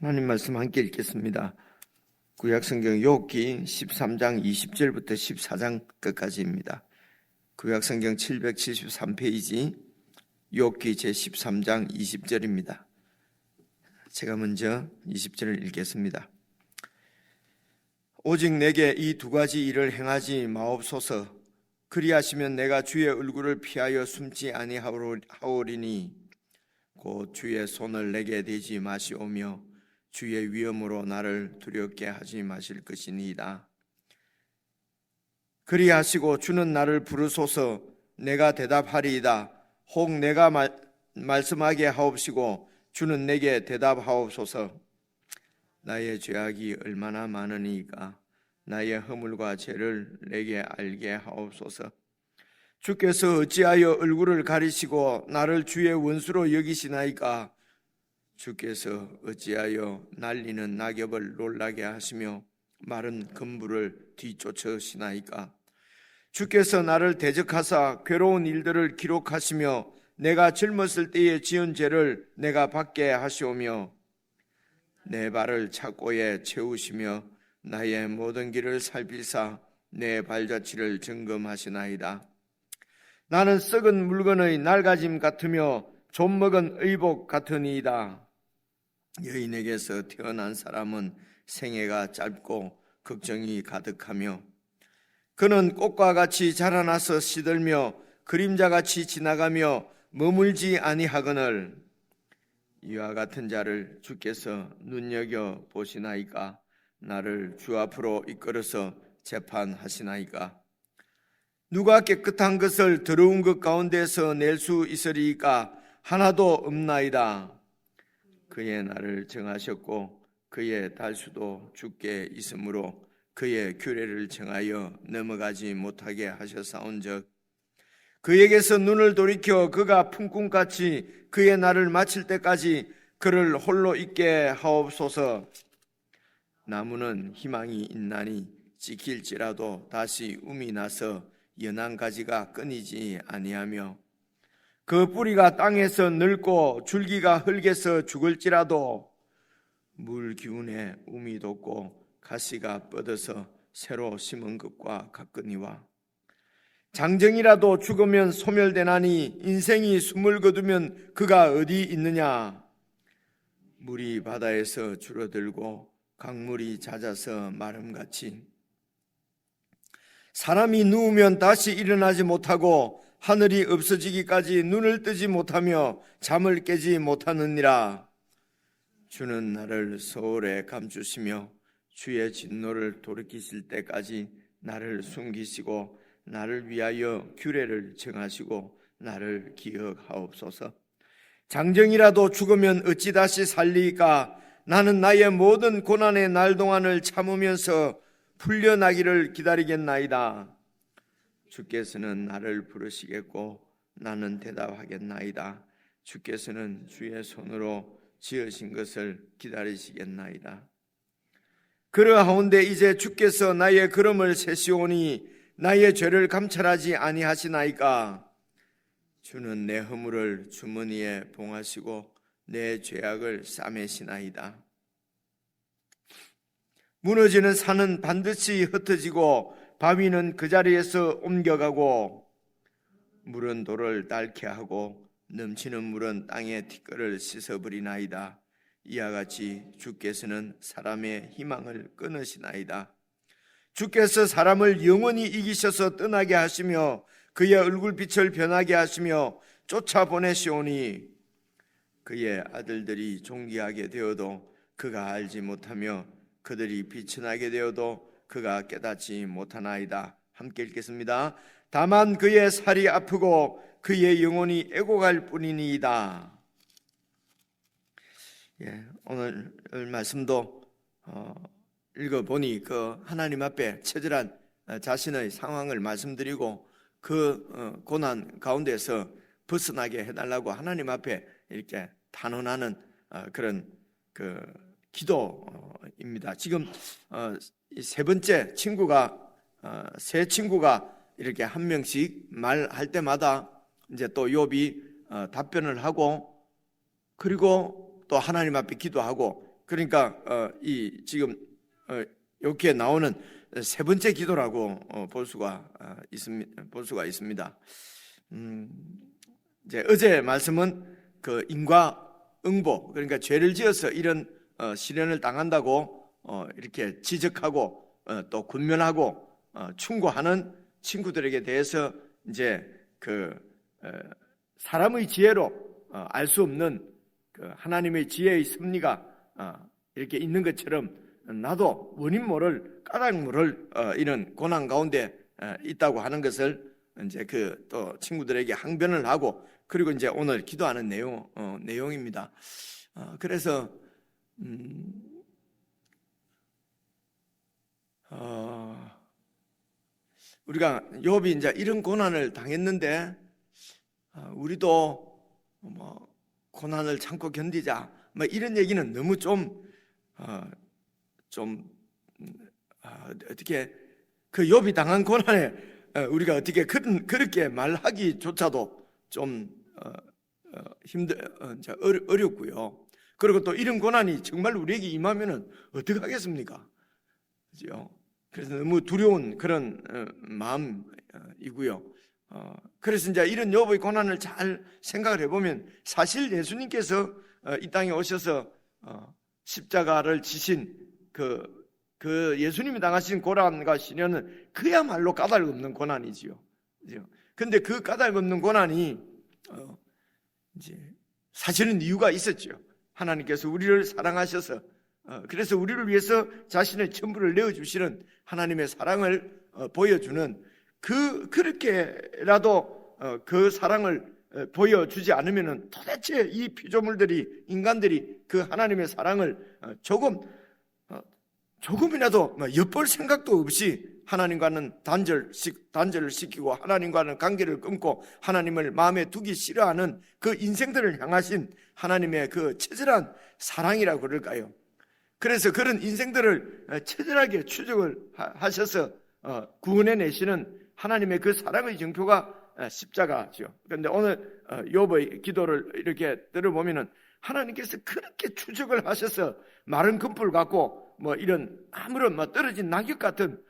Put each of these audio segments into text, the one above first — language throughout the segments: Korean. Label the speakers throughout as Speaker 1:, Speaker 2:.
Speaker 1: 하나님 말씀 함께 읽겠습니다. 구약성경 욥기 13장 20절부터 14장 끝까지입니다. 구약성경 773페이지 욥기 제13장 20절입니다. 제가 먼저 20절을 읽겠습니다. 오직 내게 이 두 가지 일을 행하지 마옵소서. 그리하시면 내가 주의 얼굴을 피하여 숨지 아니하오리니 곧 주의 손을 내게 대지 마시오며 주의 위엄으로 나를 두렵게 하지 마실 것이니이다. 그리하시고 주는 나를 부르소서. 내가 대답하리이다. 혹 내가 말씀하게 하옵시고 주는 내게 대답하옵소서. 나의 죄악이 얼마나 많으니까 나의 허물과 죄를 내게 알게 하옵소서. 주께서 어찌하여 얼굴을 가리시고 나를 주의 원수로 여기시나이까? 주께서 어찌하여 날리는 낙엽을 놀라게 하시며 마른 그물을 뒤쫓으시나이까? 주께서 나를 대적하사 괴로운 일들을 기록하시며 내가 젊었을 때에 지은 죄를 내가 받게 하시오며 내 발을 착고에 채우시며 나의 모든 길을 살피사 내 발자취를 점검하시나이다. 나는 썩은 물건의 낡아짐 같으며 좀먹은 의복 같으니이다. 여인에게서 태어난 사람은 생애가 짧고 걱정이 가득하며 그는 꽃과 같이 자라나서 시들며 그림자같이 지나가며 머물지 아니하거늘 이와 같은 자를 주께서 눈여겨 보시나이까? 나를 주 앞으로 이끌어서 재판하시나이까? 누가 깨끗한 것을 더러운 것 가운데서 낼 수 있으리이까? 하나도 없나이다. 그의 날을 정하셨고 그의 달수도 주께 있으므로 그의 규례를 정하여 넘어가지 못하게 하셨사온즉 그에게서 눈을 돌이켜 그가 품꿈같이 그의 날을 마칠 때까지 그를 홀로 있게 하옵소서. 나무는 희망이 있나니 지킬지라도 다시 움이 나서 연한 가지가 끊이지 아니하며 그 뿌리가 땅에서 늙고 줄기가 흙에서 죽을지라도 물 기운에 움이 돋고 가시가 뻗어서 새로 심은 것과 같거니와 장정이라도 죽으면 소멸되나니 인생이 숨을 거두면 그가 어디 있느냐? 물이 바다에서 줄어들고 강물이 잦아서 마름같이 사람이 누우면 다시 일어나지 못하고 하늘이 없어지기까지 눈을 뜨지 못하며 잠을 깨지 못하느니라. 주는 나를 소홀에 감추시며 주의 진노를 돌이키실 때까지 나를 숨기시고 나를 위하여 규례를 정하시고 나를 기억하옵소서. 장정이라도 죽으면 어찌 다시 살리까? 나는 나의 모든 고난의 날 동안을 참으면서 풀려나기를 기다리겠나이다. 주께서는 나를 부르시겠고 나는 대답하겠나이다. 주께서는 주의 손으로 지으신 것을 기다리시겠나이다. 그러하온데 이제 주께서 나의 걸음을 세시오니 나의 죄를 감찰하지 아니하시나이까? 주는 내 허물을 주머니에 봉하시고 내 죄악을 싸매시나이다. 무너지는 산은 반드시 흩어지고 바위는 그 자리에서 옮겨가고 물은 돌을 닳게 하고 넘치는 물은 땅의 티끌을 씻어버리나이다. 이와 같이 주께서는 사람의 희망을 끊으시나이다. 주께서 사람을 영원히 이기셔서 떠나게 하시며 그의 얼굴빛을 변하게 하시며 쫓아보내시오니 그의 아들들이 존귀하게 되어도 그가 알지 못하며 그들이 비천하게 되어도 그가 깨닫지 못하나이다. 함께 읽겠습니다. 다만 그의 살이 아프고 그의 영혼이 애곡할 뿐이니이다. 오늘 말씀도 읽어보니 그 하나님 앞에 처절한 자신의 상황을 말씀드리고 그 고난 가운데서 벗어나게 해달라고 하나님 앞에 이렇게 탄원하는 그런 그 기도입니다. 지금 세 번째 친구가 세 친구가 이렇게 한 명씩 말할 때마다 이제 또 욥이 답변을 하고 그리고 또 하나님 앞에 기도하고 그러니까 이 지금 여기에 나오는 세 번째 기도라고 볼 수가 있습니다. 이제 어제 말씀은 그 인과응보, 그러니까 죄를 지어서 이런 시련을 당한다고 이렇게 지적하고 또 군면하고 충고하는 친구들에게 대해서 이제 그 사람의 지혜로 알 수 없는 그 하나님의 지혜의 섭리가 이렇게 있는 것처럼 나도 원인 모를 까닭 모를 이런 고난 가운데 있다고 하는 것을 이제 그 또 친구들에게 항변을 하고, 그리고 이제 오늘 기도하는 내용입니다. 그래서 우리가 욥이 이제 이런 고난을 당했는데 우리도 뭐 고난을 참고 견디자 뭐 이런 얘기는 너무 어떻게 그 욥이 당한 고난에 우리가 어떻게 그렇게 말하기조차도 좀 어렵고요. 그리고 또 이런 고난이 정말 우리에게 임하면은 어떻게 하겠습니까? 그죠? 그래서 너무 두려운 그런 마음이고요. 그래서 이제 이런 욥의 고난을 잘 생각을 해보면 사실 예수님께서 이 땅에 오셔서 십자가를 지신 그 예수님이 당하신 고난과 시련은 그야말로 까닭 없는 고난이지요. 그런데 그 까닭 없는 고난이 이제 사실은 이유가 있었죠. 하나님께서 우리를 사랑하셔서 그래서 우리를 위해서 자신의 전부를 내어주시는 하나님의 사랑을 보여주는 그렇게라도 그 사랑을 보여주지 않으면은 도대체 이 피조물들이 인간들이 그 하나님의 사랑을 조금이라도 엿볼 생각도 없이 하나님과는 단절을 시키고 하나님과는 관계를 끊고 하나님을 마음에 두기 싫어하는 그 인생들을 향하신 하나님의 그 처절한 사랑이라고 그럴까요? 그래서 그런 인생들을 처절하게 추적을 하셔서 구원해내시는 하나님의 그 사랑의 정표가 십자가죠. 그런데 오늘 욥의 기도를 이렇게 들어보면은 하나님께서 그렇게 추적을 하셔서 마른 금불 같고 뭐 이런 아무런 떨어진 낙엽 같은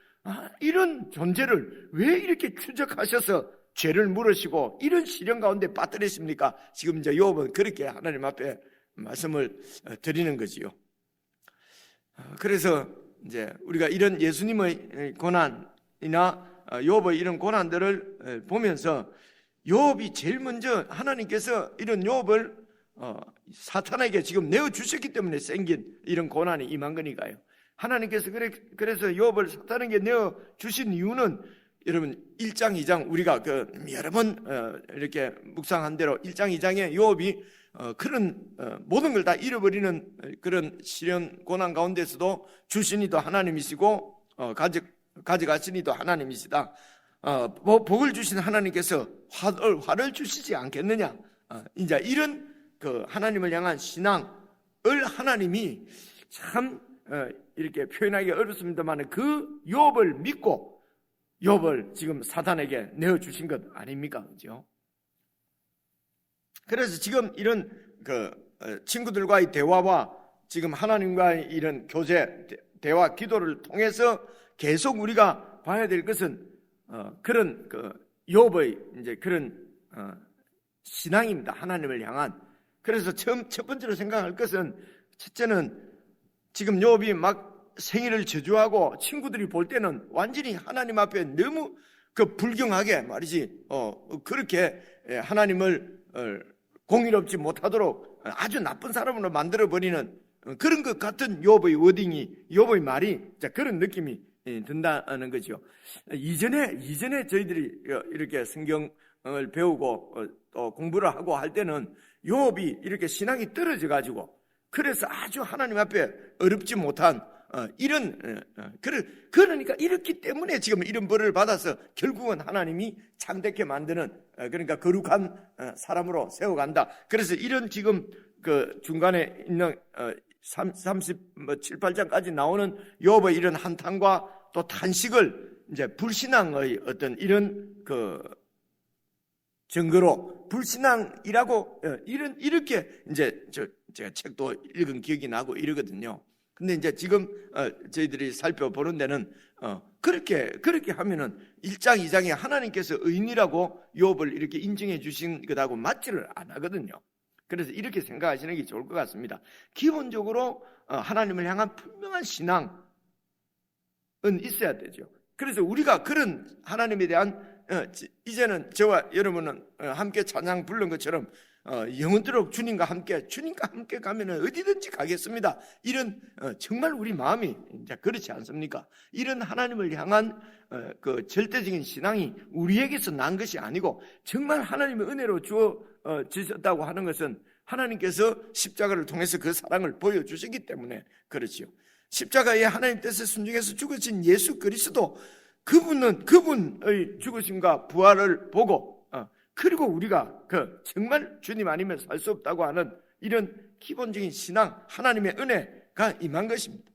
Speaker 1: 이런 존재를 왜 이렇게 추적하셔서 죄를 물으시고 이런 시련 가운데 빠뜨리십니까? 지금 이제 욥은 그렇게 하나님 앞에 말씀을 드리는 거지요. 그래서 이제 우리가 이런 예수님의 고난이나 욥의 이런 고난들을 보면서 욥이 제일 먼저 하나님께서 이런 욥을 사탄에게 지금 내어주셨기 때문에 생긴 이런 고난이 임한 거니까요. 하나님께서 그래서 욥을 사탄에게 내어주신 이유는 여러분 1장 2장 우리가 여러 번 이렇게 묵상한 대로 1장 2장에 욥이 그런 모든 걸 다 잃어버리는 그런 시련 고난 가운데서도 주신이도 하나님이시고 가져가시니도 하나님이시다. 복을 주신 하나님께서 화를 주시지 않겠느냐. 이제 이런 그 하나님을 향한 신앙을 하나님이 참 이렇게 표현하기 어렵습니다만 그 욥을 믿고 욥을 지금 사탄에게 내어주신 것 아닙니까? 그죠? 그래서 지금 이런 친구들과의 대화와 지금 하나님과의 이런 교제, 대화, 기도를 통해서 계속 우리가 봐야 될 것은 그런 욥의 이제 그런 신앙입니다. 하나님을 향한. 그래서 첫 번째로 생각할 것은 첫째는 지금 욥이 막 생일을 저주하고 친구들이 볼 때는 완전히 하나님 앞에 너무 불경하게 말이지 그렇게 하나님을 공의롭지 못하도록 아주 나쁜 사람으로 만들어버리는 그런 것 같은 욥의 워딩이 욥의 말이 그런 느낌이 든다는 거죠. 이전에 저희들이 이렇게 성경을 배우고 또 공부를 하고 할 때는 욥이 이렇게 신앙이 떨어져 가지고 그래서 아주 하나님 앞에 어렵지 못한 그러니까 이렇기 때문에 지금 이런 벌을 받아서 결국은 하나님이 창대케 만드는 그러니까 거룩한 사람으로 세워간다. 그래서 이런 지금 그 중간에 있는 37, 8장까지 나오는 욥의 이런 한탄과 또 탄식을 이제 불신앙의 어떤 이런 증거로 불신앙이라고 이렇게 이제 제가 책도 읽은 기억이 나고 이러거든요. 근데 이제 지금 저희들이 살펴보는 데는 그렇게 하면은 1장 2장에 하나님께서 의인이라고 욥을 이렇게 인정해 주신 것하고 맞지를 안 하거든요. 그래서 이렇게 생각하시는 게 좋을 것 같습니다. 기본적으로 하나님을 향한 분명한 신앙은 있어야 되죠. 그래서 우리가 그런 하나님에 대한 이제는 저와 여러분은 함께 찬양 부른 것처럼 영원토록 주님과 함께 가면은 어디든지 가겠습니다. 이런 정말 우리 마음이 이제 그렇지 않습니까? 이런 하나님을 향한 그 절대적인 신앙이 우리에게서 난 것이 아니고 정말 하나님의 은혜로 주어지셨다고 하는 것은 하나님께서 십자가를 통해서 그 사랑을 보여주시기 때문에 그렇지요. 십자가에 하나님 뜻에 순종해서 죽으신 예수 그리스도 그분의 죽으심과 부활을 보고 그리고 우리가 정말 주님 아니면 살 수 없다고 하는 이런 기본적인 신앙, 하나님의 은혜가 임한 것입니다.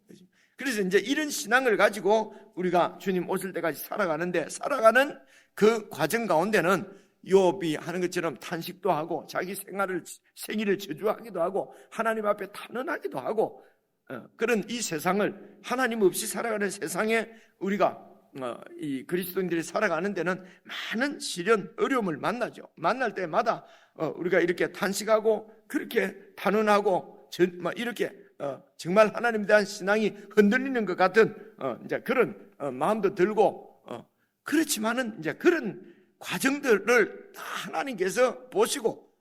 Speaker 1: 그래서 이제 이런 신앙을 가지고 우리가 주님 오실 때까지 살아가는 그 과정 가운데는 욥이 하는 것처럼 탄식도 하고 자기 생일을 저주하기도 하고 하나님 앞에 탄원하기도 하고 그런 이 세상을 하나님 없이 살아가는 세상에 우리가 이 그리스도인들이 살아가는 데는 많은 시련, 어려움을 만나죠. 만날 때마다 우리가 이렇게 탄식하고 그렇게 탄원하고 이렇게 정말 하나님에 대한 신앙이 흔들리는 것 같은 이제 그런 마음도 들고 그렇지만은 이제 그런 과정들을 다 하나님께서 보시고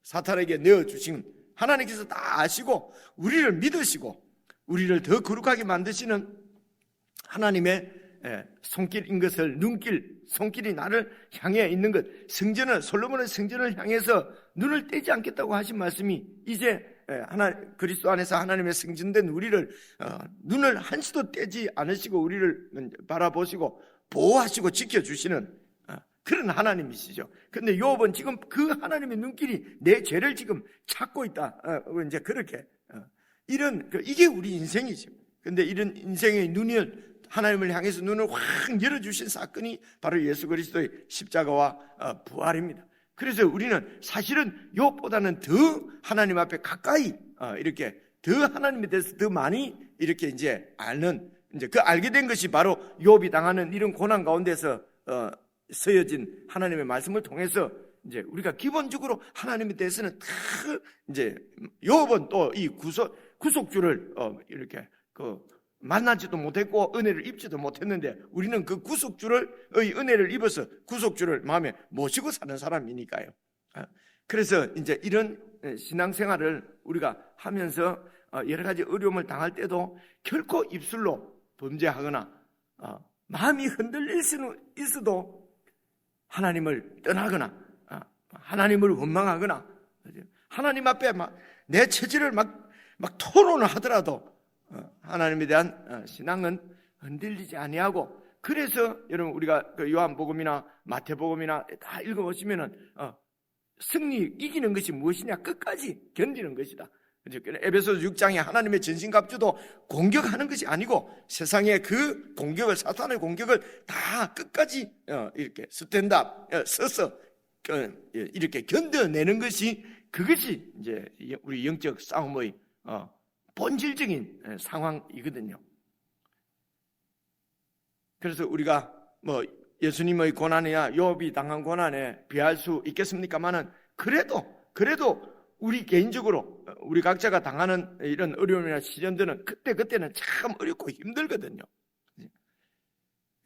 Speaker 1: 사탄에게 내어주신 하나님께서 다 아시고 우리를 믿으시고 우리를 더 거룩하게 만드시는 하나님의 손길인 것을 손길이 나를 향해 있는 것, 솔로몬의 성전을 향해서 눈을 떼지 않겠다고 하신 말씀이 이제 그리스도 안에서 하나님의 성전된 우리를 눈을 한시도 떼지 않으시고 우리를 바라보시고 보호하시고 지켜주시는 그런 하나님이시죠. 근데 욥은 지금 그 하나님의 눈길이 내 죄를 지금 찾고 있다. 이제 그렇게 이게 우리 인생이죠. 근데 이런 인생의 눈을 하나님을 향해서 눈을 확 열어주신 사건이 바로 예수 그리스도의 십자가와 부활입니다. 그래서 우리는 사실은 욥보다는 더 하나님 앞에 가까이 이렇게 더 하나님에 대해서 더 많이 이렇게 이제 알게 된 것이 바로 욥이 당하는 이런 고난 가운데서 쓰여진 하나님의 말씀을 통해서 이제 우리가 기본적으로 하나님에 대해서는 다 이제 욥은 또 이 구속주를 이렇게 만나지도 못했고 은혜를 입지도 못했는데 우리는 그 구속주의 은혜를 입어서 구속주를 마음에 모시고 사는 사람이니까요. 그래서 이제 이런 신앙생활을 우리가 하면서 여러 가지 어려움을 당할 때도 결코 입술로 범죄하거나 마음이 흔들릴 수는 있어도 하나님을 떠나거나 하나님을 원망하거나 하나님 앞에 내 처지를 막 토론을 하더라도 하나님에 대한 신앙은 흔들리지 아니하고 그래서 여러분 우리가 요한복음이나 마태복음이나 다 읽어보시면은 이기는 것이 무엇이냐 끝까지 견디는 것이다. 에베소서 6장에 하나님의 전신갑주도 공격하는 것이 아니고 세상의 그 공격을 사탄의 공격을 다 끝까지 이렇게 서서 이렇게 견뎌내는 것이 그것이 이제 우리 영적 싸움의 본질적인 상황이거든요. 그래서 우리가 예수님의 고난이야 욥이 당한 고난에 비할 수 있겠습니까마는 그래도 우리 개인적으로 우리 각자가 당하는 이런 어려움이나 시련들은 그때는 참 어렵고 힘들거든요.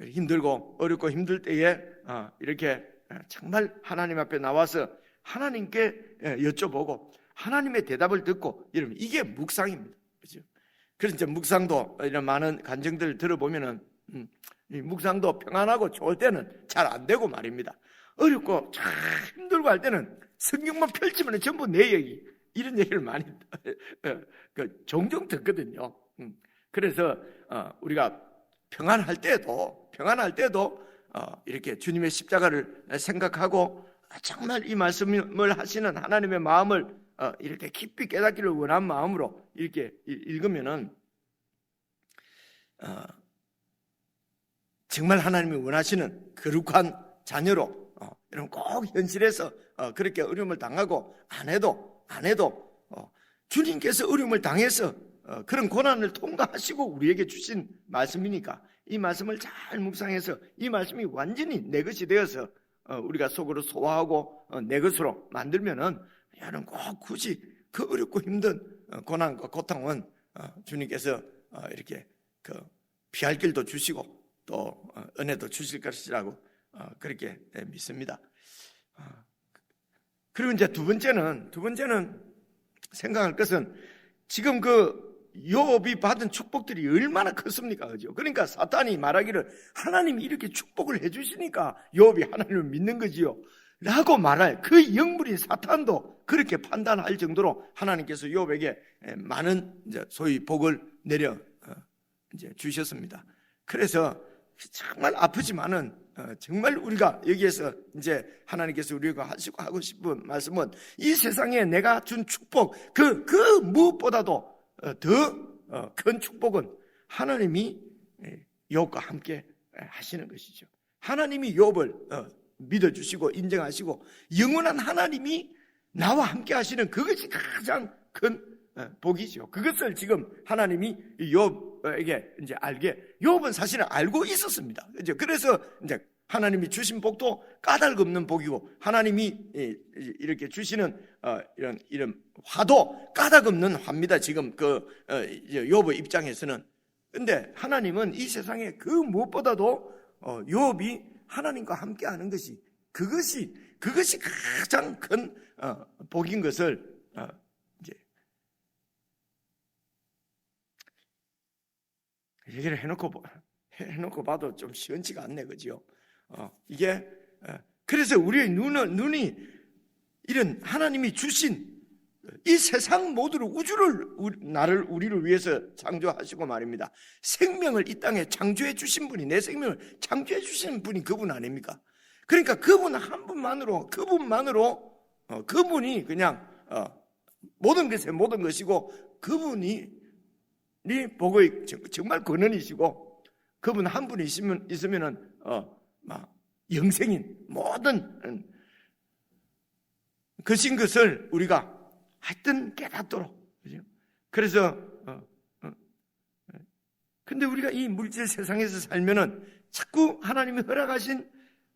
Speaker 1: 힘들고 어렵고 힘들 때에 이렇게 정말 하나님 앞에 나와서 하나님께 여쭤보고 하나님의 대답을 듣고 이러면 이게 묵상입니다. 그렇죠? 그래서 이제 묵상도 이런 많은 간증들을 들어보면은 이 묵상도 평안하고 좋을 때는 잘 안 되고 말입니다. 어렵고 참 힘들고 할 때는 성경만 펼치면 전부 내 얘기 이런 얘기를 많이 종종 듣거든요. 그래서 우리가 평안할 때도 이렇게 주님의 십자가를 생각하고 정말 이 말씀을 하시는 하나님의 마음을 이렇게 깊이 깨닫기를 원한 마음으로 이렇게 읽으면은 정말 하나님이 원하시는 거룩한 자녀로 여러분 꼭 현실에서 그렇게 어려움을 당하고 안 해도 주님께서 어려움을 당해서 그런 고난을 통과하시고 우리에게 주신 말씀이니까 이 말씀을 잘 묵상해서 이 말씀이 완전히 내 것이 되어서 우리가 속으로 소화하고 내 것으로 만들면은 여러분 꼭 굳이 그 어렵고 힘든 고난과 고통은 주님께서 이렇게 피할 길도 주시고 또 은혜도 주실 것이라고 그렇게 믿습니다. 그리고 이제 두 번째는 생각할 것은 지금 욥이 받은 축복들이 얼마나 컸습니까? 그죠? 그러니까 사탄이 말하기를 하나님이 이렇게 축복을 해주시니까 욥이 하나님을 믿는 거지요 라고 말할 그 영물인 사탄도 그렇게 판단할 정도로 하나님께서 욥에게 많은 이제 소위 복을 내려 이제 주셨습니다. 그래서 정말 아프지만은 정말 우리가 여기에서 이제 하나님께서 우리가 하고 싶은 말씀은 이 세상에 내가 준 축복 그 무엇보다도 더 큰 축복은 하나님이 욥과 함께 하시는 것이죠. 하나님이 욥을 믿어주시고 인정하시고 영원한 하나님이 나와 함께 하시는 그것이 가장 큰 복이죠. 그것을 지금 하나님이 욥에게 이제 욥은 사실은 알고 있었습니다. 그죠? 그래서 이제 하나님이 주신 복도 까닭없는 복이고 하나님이 이렇게 주시는 이런 화도 까닭없는 화입니다. 지금 욥의 입장에서는. 근데 하나님은 이 세상에 그 무엇보다도 욥이 하나님과 함께하는 것이 그것이 가장 큰 복인 것을 이제 얘기를 해놓고 봐도 좀 시원치가 않네, 그죠? 이게 그래서 우리의 눈이 이런 하나님이 주신 이 세상 모두를 우리를 위해서 창조하시고 말입니다. 생명을 이 땅에 창조해 주신 분이 내 생명을 창조해 주신 분이 그분 아닙니까? 그러니까 그분 한 분만으로 그분이 그냥 모든 것의 모든 것이고 그분이 복의 정말 근원이시고 그분 한 분이 있으면은 영생인 모든 것인 것을 우리가 하여튼 깨닫도록. 그죠? 그래서 근데 우리가 이 물질 세상에서 살면은 자꾸 하나님이 허락하신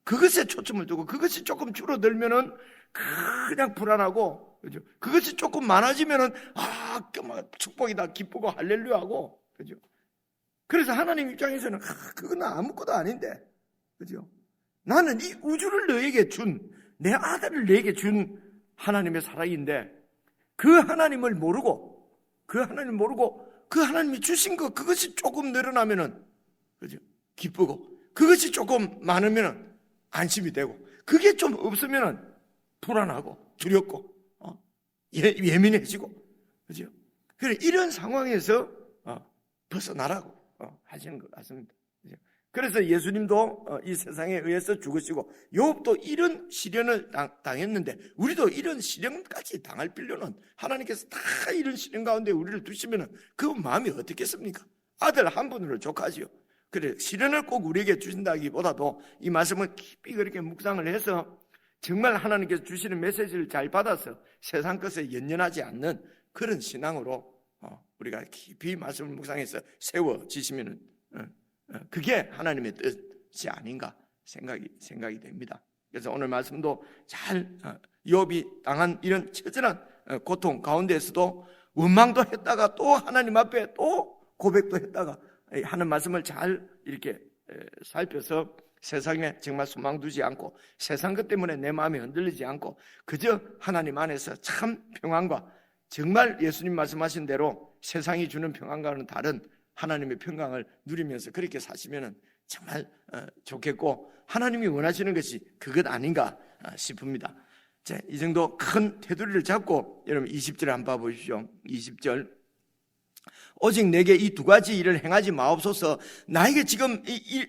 Speaker 1: 그것에 초점을 두고 그것이 조금 줄어들면은 그냥 불안하고, 그죠? 그것이 조금 많아지면은 축복이다 기쁘고 할렐루야하고, 그죠? 그래서 하나님 입장에서는 그건 아무것도 아닌데, 그죠? 나는 이 우주를 너에게 내 아들을 너에게 준 하나님의 사랑인데 그 하나님을 모르고 그 하나님이 주신 것 그것이 조금 늘어나면은, 그죠? 기쁘고 그것이 조금 많으면은 안심이 되고 그게 좀 없으면은 불안하고 두렵고 예민해지고, 그죠? 그래 이런 상황에서 벗어나라고 하시는 것 같습니다. 그죠? 그래서 예수님도 이 세상에 의해서 죽으시고 욥도 이런 시련을 당했는데 우리도 이런 시련까지 당할 필요는, 하나님께서 다 이런 시련 가운데 우리를 두시면은 그 마음이 어떻겠습니까? 아들 한 분으로 족하지요. 그래 시련을 꼭 우리에게 주신다기보다도 이 말씀을 깊이 그렇게 묵상을 해서 정말 하나님께서 주시는 메시지를 잘 받아서 세상 것에 연연하지 않는 그런 신앙으로 우리가 깊이 말씀을 묵상해서 세워지시면은 그게 하나님의 뜻이 아닌가 생각이 됩니다. 그래서 오늘 말씀도 잘 욥이 당한 이런 처절한 고통 가운데에서도 원망도 했다가 또 하나님 앞에 또 고백도 했다가 하는 말씀을 잘 이렇게 살펴서 세상에 정말 소망 두지 않고 세상 것 때문에 내 마음이 흔들리지 않고 그저 하나님 안에서 참 평안과 정말 예수님 말씀하신 대로 세상이 주는 평안과는 다른 하나님의 평강을 누리면서 그렇게 사시면 정말 좋겠고 하나님이 원하시는 것이 그것 아닌가 싶습니다. 자, 이 정도 큰 테두리를 잡고 여러분 20절을 한번 봐보십시오. 20절 오직 내게 이 두 가지 일을 행하지 마옵소서. 나에게 지금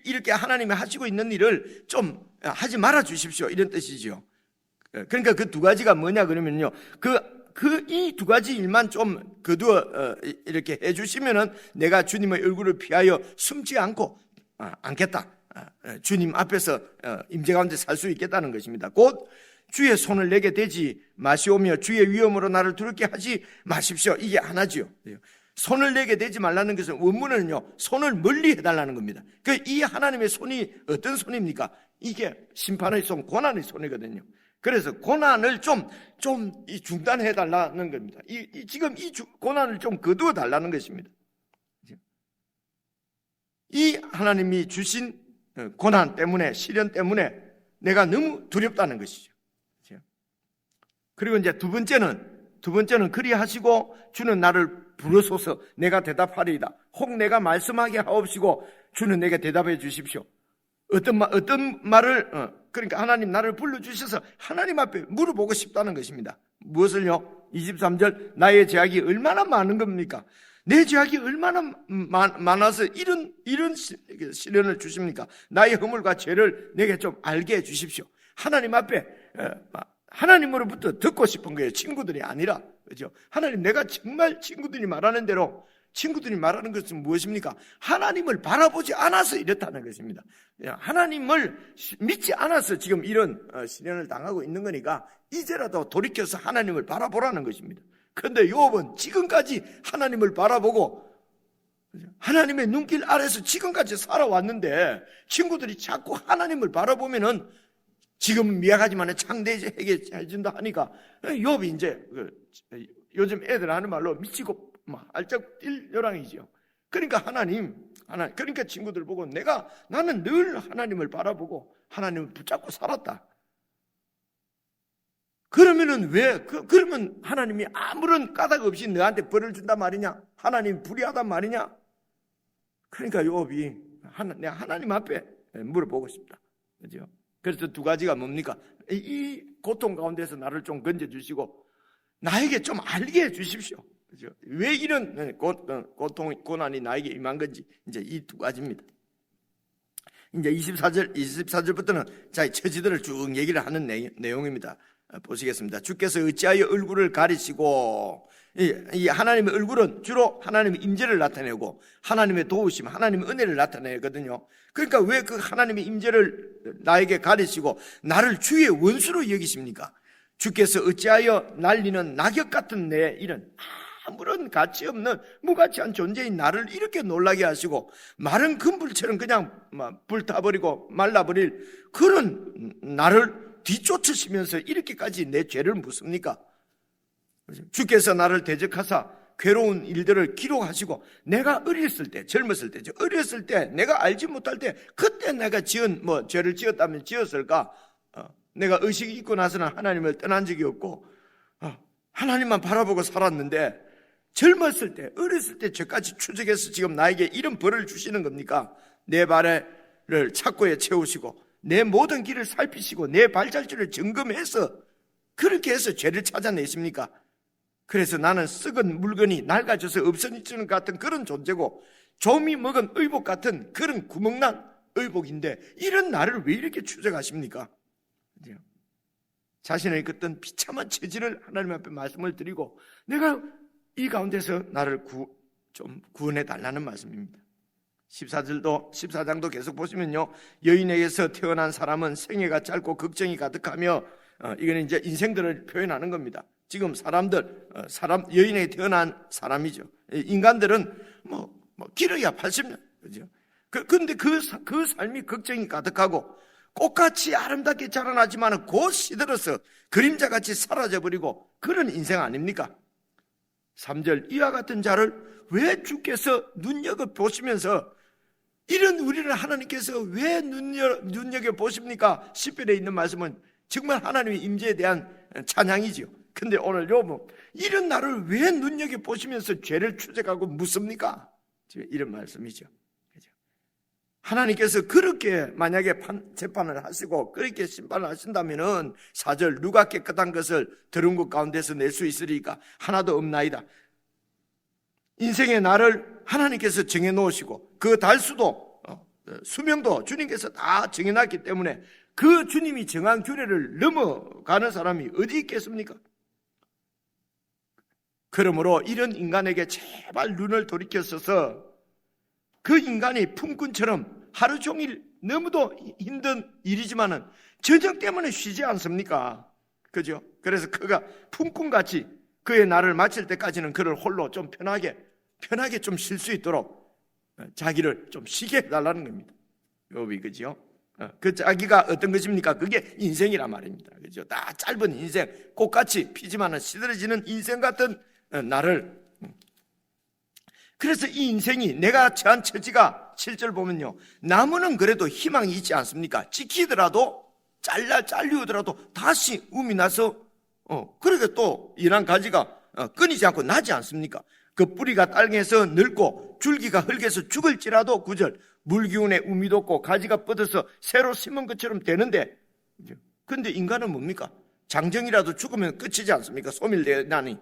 Speaker 1: 이렇게 하나님이 하시고 있는 일을 좀 하지 말아 주십시오, 이런 뜻이죠. 그러니까 그 두 가지가 뭐냐 그러면요, 이 두 가지 일만 좀 거두어 이렇게 해주시면은 내가 주님의 얼굴을 피하여 숨지 않겠다. 주님 앞에서 임재 가운데 살 수 있겠다는 것입니다. 곧 주의 손을 내게 대지 마시오며 주의 위엄으로 나를 두렵게 하지 마십시오. 이게 하나지요. 손을 내게 대지 말라는 것은 원문은요, 손을 멀리 해달라는 겁니다. 이 하나님의 손이 어떤 손입니까? 이게 심판의 손, 고난의 손이거든요. 그래서 고난을 좀 중단해 달라는 겁니다. 지금 이 고난을 좀 거두어 달라는 것입니다. 이 하나님이 주신 고난 때문에, 시련 때문에 내가 너무 두렵다는 것이죠. 그리고 이제 두 번째는 그리하시고 주는 나를 부르소서 내가 대답하리이다. 혹 내가 말씀하게 하옵시고 주는 내게 대답해 주십시오. 어떤 말을, 그러니까 하나님 나를 불러주셔서 하나님 앞에 물어보고 싶다는 것입니다. 무엇을요? 23절, 나의 죄악이 얼마나 많은 겁니까? 내 죄악이 얼마나 많아서 이런 시련을 주십니까? 나의 허물과 죄를 내게 좀 알게 해 주십시오. 하나님 앞에 하나님으로부터 듣고 싶은 거예요. 친구들이 아니라. 그죠? 하나님, 내가 정말 친구들이 말하는 대로, 친구들이 말하는 것은 무엇입니까? 하나님을 바라보지 않아서 이렇다는 것입니다. 하나님을 믿지 않아서 지금 이런 시련을 당하고 있는 거니까 이제라도 돌이켜서 하나님을 바라보라는 것입니다. 그런데 욥은 지금까지 하나님을 바라보고 하나님의 눈길 아래서 지금까지 살아왔는데 친구들이 자꾸 하나님을 바라보면은 지금 미약하지만 창대하게 해준다 하니까 욥이 이제 요즘 애들 하는 말로 미치고 알짝 뛸 요랑이지요. 그러니까 그러니까 친구들 보고 나는 늘 하나님을 바라보고 하나님을 붙잡고 살았다. 그러면은 그러면 하나님이 아무런 까닭 없이 너한테 벌을 준단 말이냐? 하나님 불의하단 말이냐? 그러니까 욥이 내가 하나님 앞에 물어보고 싶다. 그죠? 그래서 두 가지가 뭡니까? 이 고통 가운데서 나를 좀 건져주시고 나에게 좀 알게 해주십시오. 그죠? 왜 이런 고난이 나에게 임한 건지 이제 이 두 가지입니다. 이제 24절부터는 자기 처지들을 쭉 얘기를 하는 내용입니다. 보시겠습니다. 주께서 어찌하여 얼굴을 가리시고, 이 하나님의 얼굴은 주로 하나님의 임재를 나타내고 하나님의 도우심, 하나님의 은혜를 나타내거든요. 그러니까 왜 그 하나님의 임재를 나에게 가리시고 나를 주의 원수로 여기십니까? 주께서 어찌하여 날리는 낙엽 같은 내 이런 아무런 가치 없는 무가치한 존재인 나를 이렇게 놀라게 하시고 마른 금불처럼 그냥 불타버리고 말라버릴 그런 나를 뒤쫓으시면서 이렇게까지 내 죄를 묻습니까? 주께서 나를 대적하사 괴로운 일들을 기록하시고 내가 어렸을 때, 젊었을 때, 어렸을 때 내가 알지 못할 때 그때 내가 죄를 지었다면 지었을까? 내가 의식이 있고 나서는 하나님을 떠난 적이 없고 하나님만 바라보고 살았는데 젊었을 때, 어렸을 때 죄까지 추적해서 지금 나에게 이런 벌을 주시는 겁니까? 내 발을 착고에 채우시고 내 모든 길을 살피시고 내 발자취를 점검해서 그렇게 해서 죄를 찾아내십니까? 그래서 나는 썩은 물건이 낡아져서 없어지는 것 같은 그런 존재고 좀이 먹은 의복 같은 그런 구멍난 의복인데 이런 나를 왜 이렇게 추적하십니까? 자신의 어떤 비참한 처지를 하나님 앞에 말씀을 드리고 내가 이 가운데서 나를 좀 구원해 달라는 말씀입니다. 14장도 계속 보시면요, 여인에게서 태어난 사람은 생애가 짧고 걱정이 가득하며 이거는 이제 인생들을 표현하는 겁니다. 지금 여인에게 태어난 사람이죠. 인간들은 길어야 80년, 그죠? 그런데 그 삶이 걱정이 가득하고 꽃같이 아름답게 자라나지만 곧 시들어서 그림자같이 사라져버리고 그런 인생 아닙니까? 3절, 이와 같은 자를 왜 주께서 눈여겨보시면서 이런 우리를 하나님께서 왜 눈여겨보십니까? 10절에 있는 말씀은 정말 하나님의 임재에 대한 찬양이죠. 근데 오늘 욥은 이런 나를 왜 눈여겨보시면서 죄를 추적하고 묻습니까? 이런 말씀이죠. 하나님께서 그렇게 만약에 재판을 하시고 그렇게 심판을 하신다면은 4절, 누가 깨끗한 것을 들은 것 가운데서 낼 수 있으리까? 하나도 없나이다. 인생의 날을 하나님께서 정해놓으시고 그 달수도 수명도 주님께서 다 정해놨기 때문에 그 주님이 정한 규례를 넘어가는 사람이 어디 있겠습니까? 그러므로 이런 인간에게 제발 눈을 돌이켰어서 그 인간이 품꾼처럼 하루 종일 너무도 힘든 일이지만은 저녁 때문에 쉬지 않습니까? 그죠? 그래서 그가 품꾼같이 그의 날을 마칠 때까지는 그를 홀로 좀 편하게 좀 쉴 수 있도록 자기를 좀 쉬게 해달라는 겁니다. 욥이, 그죠? 그 자기가 어떤 것입니까? 그게 인생이란 말입니다. 그죠? 다 짧은 인생, 꽃같이 피지만은 시들어지는 인생 같은 나를. 그래서 이 인생이, 내가 처한 처지가 7절 보면요, 나무는 그래도 희망이 있지 않습니까? 지키더라도 잘리우더라도 다시 움이 나서 그렇게 또 이런 가지가 끊이지 않고 나지 않습니까? 그 뿌리가 땅에서 늙고 줄기가 흙에서 죽을지라도 9절 물기운에 움이 돋고 가지가 뻗어서 새로 심은 것처럼 되는데, 근데 인간은 뭡니까? 장정이라도 죽으면 끝이지 않습니까? 소멸되나니.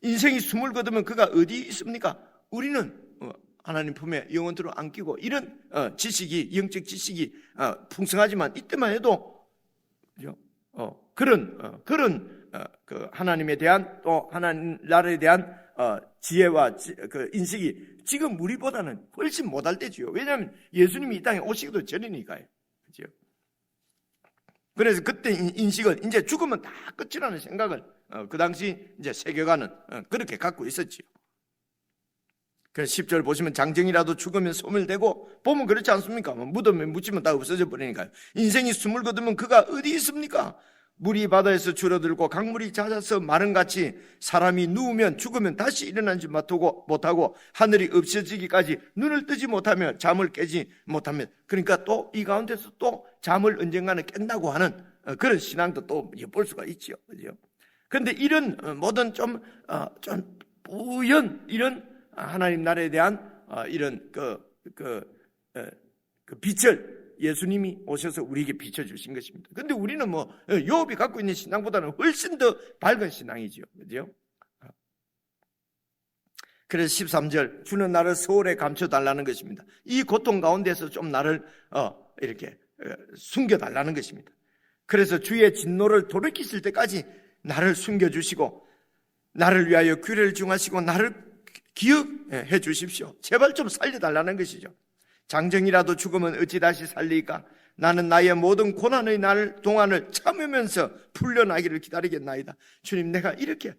Speaker 1: 인생이 숨을 거두면 그가 어디 있습니까? 우리는 하나님 품에 영원토록 안기고, 이런 지식이, 영적 지식이 풍성하지만 이때만 해도 그런 그 하나님에 대한, 또 하나님 나라에 대한 지혜와 그 인식이 지금 우리보다는 훨씬 못할 때지요. 왜냐하면 예수님이 이 땅에 오시기도 전이니까요. 그렇죠? 그래서 그때 인식은 이제 죽으면 다 끝이라는 생각을 그 당시 이제 세계관은 그렇게 갖고 있었지요. 그래서 10절 보시면 장정이라도 죽으면 소멸되고, 보면 그렇지 않습니까? 무덤에 묻히면 다 없어져 버리니까요. 인생이 숨을 거두면 그가 어디 있습니까? 물이 바다에서 줄어들고 강물이 잦아서 마른같이 사람이 누우면 죽으면 다시 일어나지 못하고 하늘이 없어지기까지 눈을 뜨지 못하며 잠을 깨지 못하며, 그러니까 또 이 가운데서 또 잠을 언젠가는 깬다고 하는 그런 신앙도 또 엿볼 수가 있죠. 그죠? 그런데 이런 모든 좀 뿌연 이런 하나님 나라에 대한 이런 그 빛을 예수님이 오셔서 우리에게 비춰주신 것입니다. 그런데 우리는 욥이 갖고 있는 신앙보다는 훨씬 더 밝은 신앙이죠. 그죠? 그래서 13절, 주는 나를 서울에 감춰달라는 것입니다. 이 고통 가운데서 좀 나를 이렇게 숨겨달라는 것입니다. 그래서 주의 진노를 돌이키실 때까지 나를 숨겨주시고, 나를 위하여 규례를 정하시고 나를 기억해 주십시오. 제발 좀 살려달라는 것이죠. 장정이라도 죽으면 어찌 다시 살리까? 나는 나의 모든 고난의 날 동안을 참으면서 풀려나기를 기다리겠나이다. 주님, 내가 이렇게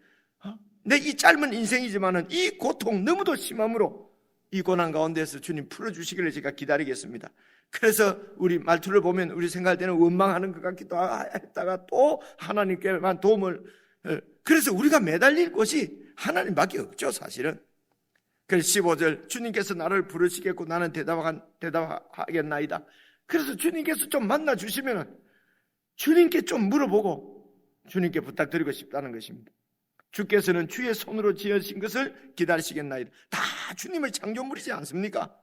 Speaker 1: 내 이 짧은 인생이지만은 이 고통 너무도 심함으로 이 고난 가운데서 주님 풀어주시기를 제가 기다리겠습니다. 그래서 우리 말투를 보면 우리 생각할 때는 원망하는 것 같기도 했다가 또 하나님께만 도움을, 그래서 우리가 매달릴 곳이 하나님밖에 없죠, 사실은. 그래서 15절, 주님께서 나를 부르시겠고 나는 대답하겠나이다. 그래서 주님께서 좀 만나 주시면 주님께 좀 물어보고 주님께 부탁드리고 싶다는 것입니다. 주께서는 주의 손으로 지으신 것을 기다리시겠나이다. 다 주님의 창조물이지 않습니까?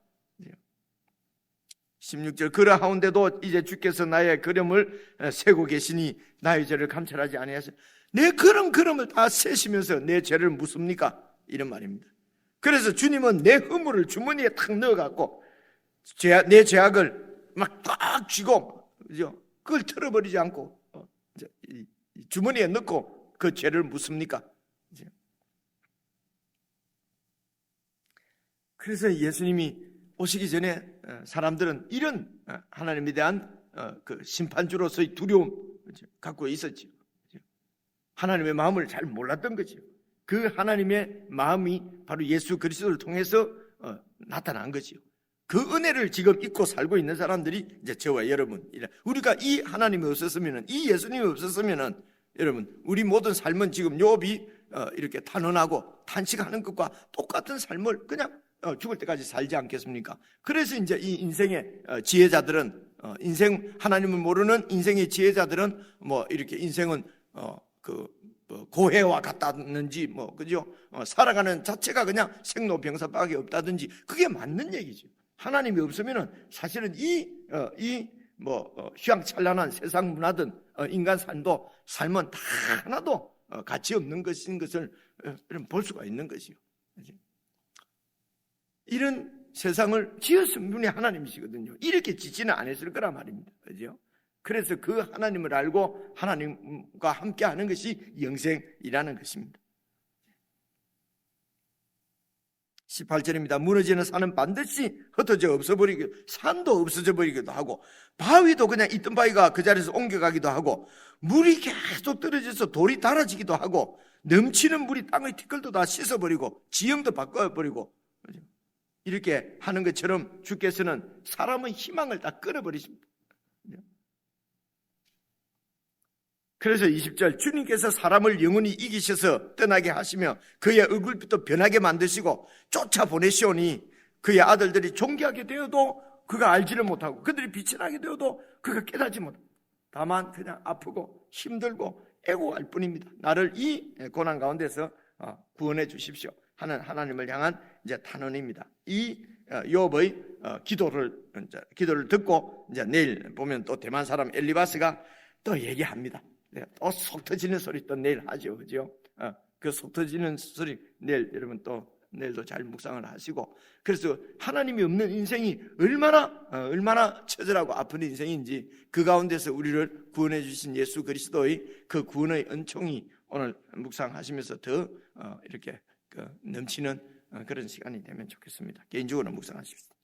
Speaker 1: 16절, 그러하온데도 이제 주께서 나의 걸음을 세고 계시니 나의 죄를 감찰하지 아니하시오. 내 걸음을 다 세시면서 내 죄를 묻습니까? 이런 말입니다. 그래서 주님은 내 허물을 주머니에 탁 넣어갖고 내 죄악을 막 꽉 쥐고, 그죠? 그걸 털어버리지 않고 주머니에 넣고 그 죄를 묻습니까? 그래서 예수님이 오시기 전에 사람들은 이런 하나님에 대한 그 심판주로서의 두려움 갖고 있었죠. 하나님의 마음을 잘 몰랐던 거죠. 그 하나님의 마음이 바로 예수 그리스도를 통해서 나타난 거죠. 그 은혜를 지금 잊고 살고 있는 사람들이 이제 저와 여러분, 우리가 이 하나님이 없었으면은, 이 예수님이 없었으면은, 여러분, 우리 모든 삶은 지금 욥이 이렇게 탄원하고 탄식하는 것과 똑같은 삶을 그냥 죽을 때까지 살지 않겠습니까? 그래서 이제 이 인생의 지혜자들은, 인생 하나님을 모르는 인생의 지혜자들은 이렇게 인생은 고해와 같다든지 그죠? 살아가는 자체가 그냥 생로병사밖에 없다든지, 그게 맞는 얘기죠. 하나님이 없으면은 사실은 이 휘황찬란한 세상 문화든 인간 삶은 다 하나도 가치 없는 것인 것을 볼 수가 있는 것이요. 이런 세상을 지으신 분이 하나님이시거든요. 이렇게 짓지는 않았을 거란 말입니다. 그죠? 그래서 그 하나님을 알고 하나님과 함께 하는 것이 영생이라는 것입니다. 18절입니다. 무너지는 산은 반드시 흩어져 없어버리고 산도 없어져 버리기도 하고 바위도 그냥 있던 바위가 그 자리에서 옮겨가기도 하고 물이 계속 떨어져서 돌이 닳아지기도 하고 넘치는 물이 땅의 티끌도 다 씻어버리고 지형도 바꿔버리고 이렇게 하는 것처럼 주께서는 사람의 희망을 다 끊어버리십니다. 그래서 20절 주님께서 사람을 영원히 이기셔서 떠나게 하시며 그의 얼굴빛도 변하게 만드시고 쫓아보내시오니 그의 아들들이 존귀하게 되어도 그가 알지를 못하고 그들이 빛이 나게 되어도 그가 깨닫지 못하고 다만 그냥 아프고 힘들고 애고할 뿐입니다. 나를 이 고난 가운데서 구원해 주십시오 하는 하나님을 향한 이제 탄원입니다. 이 욥의 기도를 듣고 이제 내일 보면 또 대만 사람 엘리바스가 또 얘기합니다. 또 속 터지는 소리 또 내일 하죠, 그죠? 그 속 터지는 소리 내일 여러분 또 내일도 잘 묵상을 하시고 그래서 하나님이 없는 인생이 얼마나 처절하고 아픈 인생인지 그 가운데서 우리를 구원해 주신 예수 그리스도의 그 구원의 은총이 오늘 묵상하시면서 더 이렇게 넘치는 그런 시간이 되면 좋겠습니다. 개인적으로 묵상하십시오.